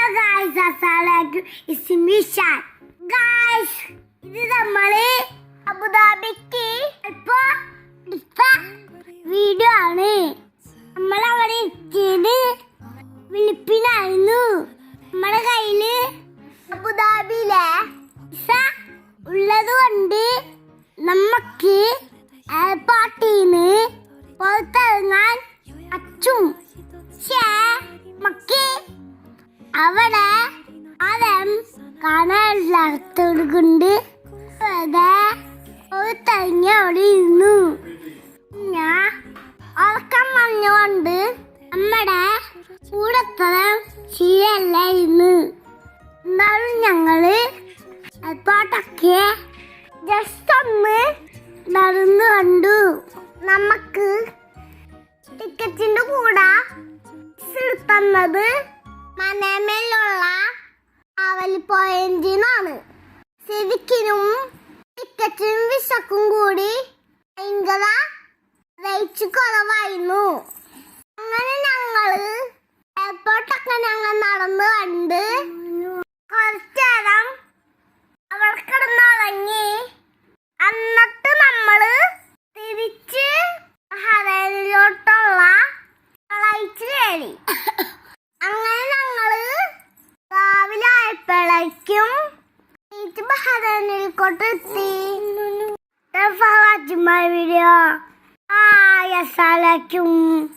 guys, assalamualaikum. It's Mishan. Guys, ഇത് നമ്മള് അബുദാബിക്ക് ഇപ്പൊ വീഡിയോ ആണ്. നമ്മളവിടെ എത്തിയത് വിളിപ്പിനായിരുന്നു. നമ്മുടെ കയ്യില് അബുദാബിയിലെ വിസ ഉള്ളത് കൊണ്ട് നമുക്ക് എയർപോർട്ടിന്ന് പുറത്തിറങ്ങാൻ അച്ചും അവിടെ ആദ്യം കാണാനുള്ളടുത്തോടുകൊണ്ട് പുറത്തിറങ്ങി അവിടെ ഇരുന്നു. ഞാൻ ഉറക്കം പറഞ്ഞുകൊണ്ട് നമ്മുടെ കൂടത്തരം ശീലല്ലായിരുന്നു. എന്നാലും ഞങ്ങള് എയർപോർട്ടൊക്കെ ജസ്റ്റ് ഒന്ന് നടന്നു കണ്ടു. നമുക്ക് ടിക്കറ്റിന്റെ കൂടെ തന്നത് മനമേലുള്ള അവലി പോയിന്റിനാണ്. ശരിക്കും ടിക്കറ്റിനും വിസക്കും കൂടി ഭയങ്കര റേറ്റ് കുറവായിരുന്നു. അങ്ങനെ ഞങ്ങള് എയർപോർട്ടൊക്കെ ഞങ്ങൾ നടന്നു കണ്ട് കുറച്ചേരം അവിടെ കിടന്നുറങ്ങി. എന്നിട്ട് നമ്മള് തിരിച്ച് ബഹ്റൈനിലോട്ടുള്ള ഫ്ലൈറ്റ് കയറി. അങ്ങനെ ഞങ്ങള് രാവിലെ ആയപ്പോഴേക്കും ബഹ്റൈനിലോട്ട് എത്തി. വീഡിയോ. Assalamualaikum.